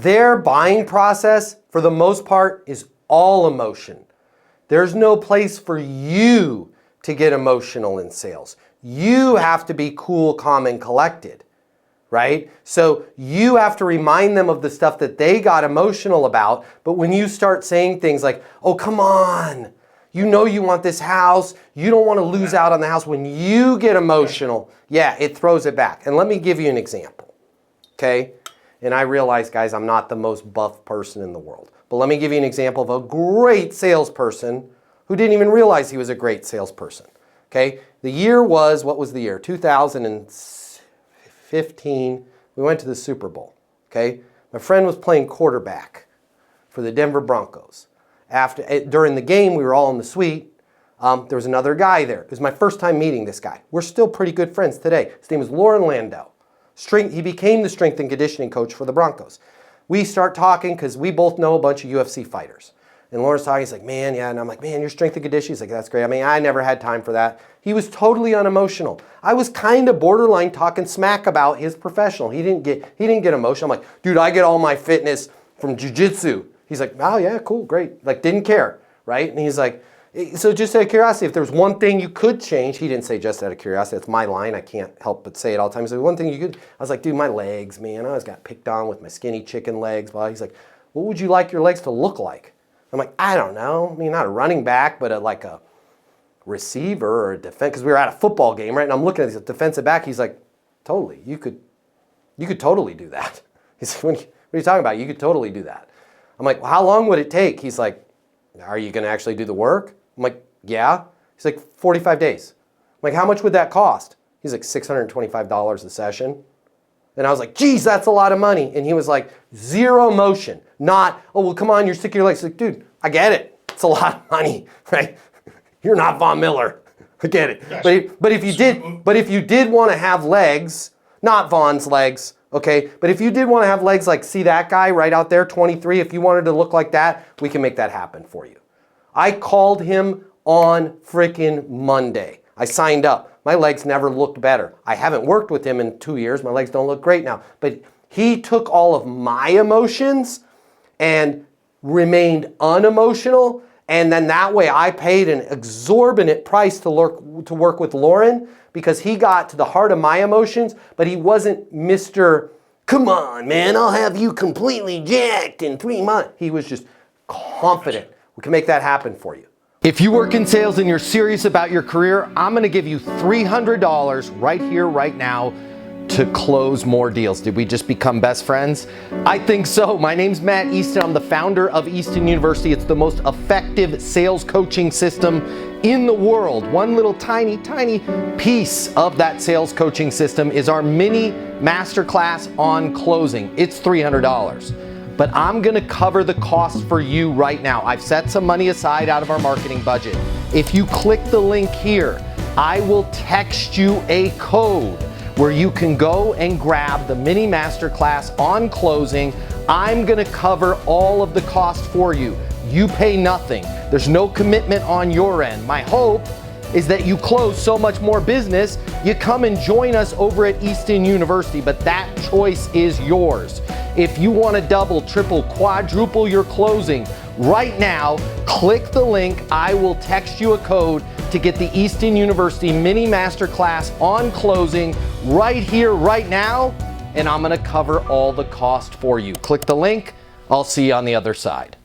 Their buying process, for the most part, is all emotion. There's no place for you to get emotional in sales. You have to be cool, calm, and collected, right? So you have to remind them of the stuff that they got emotional about. But when you start saying things like, oh, come on, you know you want this house, you don't want to lose out on the house. When you get emotional, yeah, it throws it back. And let me give you an example, okay? And I realize, guys, I'm not the most buff person in the world. But let me give you an example of a great salesperson who didn't even realize he was a great salesperson. Okay? The year was, what was the year? 2015. We went to the Super Bowl. Okay? My friend was playing quarterback for the Denver Broncos. During the game, we were all in the suite. There was another guy there. It was my first time meeting this guy. We're still pretty good friends today. His name is Lauren Landau. He became the strength and conditioning coach for the Broncos. We start talking because we both know a bunch of UFC fighters. And Lauren's talking, he's like, man, yeah. And I'm like, man, your strength and conditioning. He's like, that's great. I mean, I never had time for that. He was totally unemotional. I was kind of borderline talking smack about his professional. He didn't get emotional. I'm like, dude, I get all my fitness from jiu-jitsu. He's like, oh yeah, cool, great. Like, didn't care, right? And he's like, so just out of curiosity, if there's one thing you could change, he didn't say just out of curiosity, it's my line, I can't help but say it all the time. He said, one thing you could, I was like, dude, my legs, man, I always got picked on with my skinny chicken legs. He's like, what would you like your legs to look like? I'm like, I don't know. I mean, not a running back, but like a receiver or a defense, because we were at a football game, right? And I'm looking at this defensive back, he's like, totally, you could totally do that. He's like, what are you talking about? You could totally do that. I'm like, well, how long would it take? He's like, are you going to actually do the work? I'm like, yeah. He's like, 45 days. I'm like, how much would that cost? He's like, $625 a session. And I was like, geez, that's a lot of money. And he was like, zero motion. Not, oh, well, come on, you're sick of your legs. Like, dude, I get it. It's a lot of money, right? You're not Von Miller. I get it. Gotcha. But if you did want to have legs, not Von's legs, okay? But if you did want to have legs like, see that guy right out there, 23, if you wanted to look like that, we can make that happen for you. I called him on frickin' Monday. I signed up. My legs never looked better. I haven't worked with him in 2 years. My legs don't look great now. But he took all of my emotions and remained unemotional. And then that way I paid an exorbitant price to work with Lauren because he got to the heart of my emotions, but he wasn't Mr. Come on, man, I'll have you completely jacked in 3 months. He was just confident. We can make that happen for you. If you work in sales and you're serious about your career, I'm going to give you $300 right here, right now to close more deals. Did we just become best friends? I think so. My name's Matt Easton. I'm the founder of Easton University. It's the most effective sales coaching system in the world. One little tiny piece of that sales coaching system is our mini masterclass on closing. It's $300. But I'm gonna cover the cost for you right now. I've set some money aside out of our marketing budget. If you click the link here, I will text you a code where you can go and grab the mini masterclass on closing. I'm gonna cover all of the cost for you. You pay nothing. There's no commitment on your end. My hope is that you close so much more business, you come and join us over at Easton University, but that choice is yours. If you want to double, triple, quadruple your closing right now, click the link. I will text you a code to get the Easton University Mini Masterclass on closing right here, right now, and I'm going to cover all the cost for you. Click the link. I'll see you on the other side.